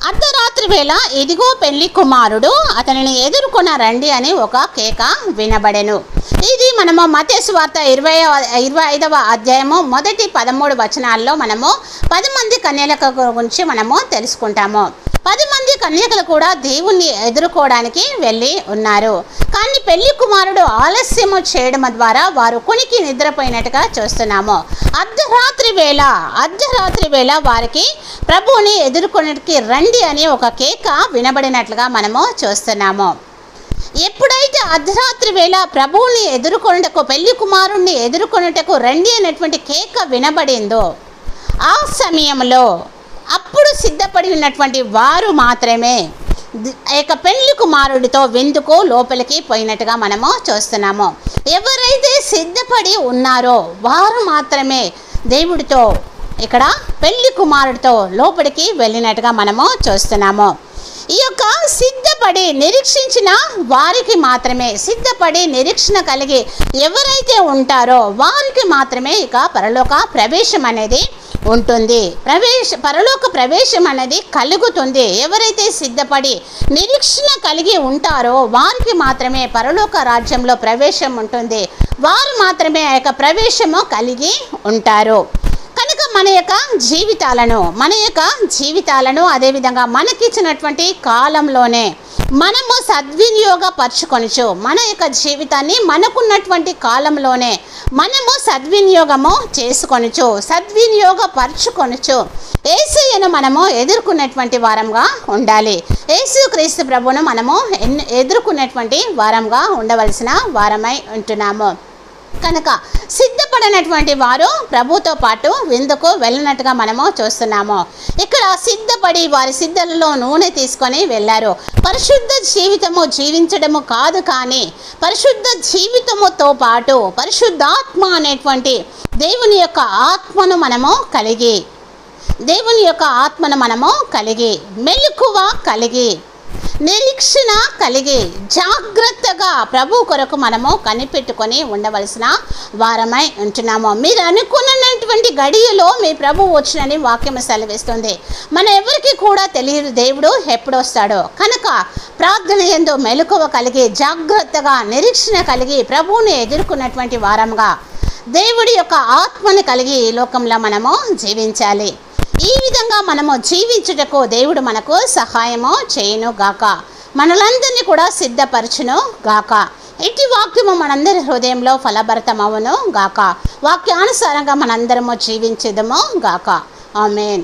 అర్ధరాత్రి వేళ ఇదిగో పెళ్లి కుమారుడు అతనిని ఎదుర్కొన రండి అని ఒక కేక వినబడెను. ఇది మనము మత్తయి సువార్త 25వ అధ్యాయము మొదటి 13 వచనాల్లో మనము 10 మంది కన్యకల గురించి మనము తెలుసుకుంటాము. 10 మంది కన్యకలు కూడా దేవుణ్ణి ఎదుర్కోవడానికి వెళ్ళి ఉన్నారు. కానీ పెళ్లి కుమారుడు ఆలస్యము చేయడం ద్వారా వారు కునికి నిద్రపోయినట్టుగా చూస్తున్నాము. అర్ధరాత్రి వేళ వారికి ప్రభువుని ఎదుర్కొనడానికి రండి అని ఒక కేక వినబడినట్లుగా మనము చూస్తున్నాము. ఎప్పుడైతే అర్ధరాత్రి వేళ ప్రభువుని ఎదుర్కొనుటకు పెళ్లి కుమారుణ్ణి ఎదుర్కొనుటకు రండి అనేటువంటి కేక వినబడిందో ఆ సమయంలో అప్పుడు సిద్ధపడి ఉన్నటువంటి వారు మాత్రమే పెళ్లి కుమారుడితో విందుకు లోపలికి పోయినట్టుగా మనము చూస్తున్నాము. ఎవరైతే సిద్ధపడి ఉన్నారో వారు మాత్రమే దేవుడితో ఇక్కడ పెళ్లి కుమారుడితో లోపలికి వెళ్ళినట్టుగా మనము చూస్తున్నాము. ఈ యొక్క సిద్ధపడి నిరీక్షించిన వారికి మాత్రమే, సిద్ధపడి నిరీక్షణ కలిగి ఎవరైతే ఉంటారో వారికి మాత్రమే ఇక పరలోక ప్రవేశం అనేది ఉంటుంది. పరలోక ప్రవేశం అనేది కలుగుతుంది. ఎవరైతే సిద్ధపడి నిరీక్షణ కలిగి ఉంటారో వారికి మాత్రమే పరలోక రాజ్యంలో ప్రవేశం ఉంటుంది. వారు మాత్రమే ఆ యొక్క ప్రవేశము కలిగి ఉంటారు. కనుక మన యొక్క జీవితాలను అదేవిధంగా మనకిచ్చినటువంటి కాలంలోనే మనము సద్వినియోగపరచుకొనచ్చు. మన యొక్క జీవితాన్ని మనకున్నటువంటి కాలంలోనే మనము సద్వినియోగము చేసుకొనచ్చు, సద్వినియోగపరచుకొనచ్చు. యేసయ్యను మనము ఎదుర్కొనేటువంటి వారంగా ఉండాలి. యేసుక్రీస్తు ప్రభువును మనము ఎదుర్కొనేటువంటి వారంగా ఉండవలసిన వారమై ఉంటున్నాము. కనుక సిద్ధపడినటువంటి వారు ప్రభుతో పాటు విందుకు వెళ్ళినట్టుగా మనము చూస్తున్నాము. ఇక్కడ సిద్ధపడి వారి సిద్ధలలో నూనె తీసుకొని వెళ్ళారు. పరిశుద్ధ జీవితము జీవించడము కాదు, కానీ పరిశుద్ధ జీవితముతో పాటు పరిశుద్ధాత్మ అనేటువంటి దేవుని యొక్క ఆత్మను మనము కలిగి మెలకువ కలిగి నిరీక్షణ కలిగి జాగ్రత్తగా ప్రభు కొరకు మనము కనిపెట్టుకొని ఉండవలసిన వారమై ఉంటున్నాము. మీరు అనుకున్నటువంటి గడియలో మీ ప్రభు వచ్చినని వాక్యం సెలవిస్తుంది. మన ఎవరికి కూడా తెలియదు దేవుడు ఎప్పుడు వస్తాడో. కనుక ప్రార్థన యందు మెలకువ కలిగి జాగ్రత్తగా నిరీక్షణ కలిగి ప్రభువుని ఎదుర్కొన్నటువంటి వారంగా దేవుడి యొక్క ఆత్మని కలిగి ఈ లోకంలో మనము జీవించాలి. ఈ విధంగా మనము జీవించుటకు దేవుడు మనకు సహాయము చేయును గాక, మనలందరినీ కూడా సిద్ధపరచును గాక. ఇటు వాక్యము మనందరి హృదయంలో ఫలభరితమవును గాక. వాక్యానుసారంగా మనందరము జీవించుదము గాక. ఆమేన్.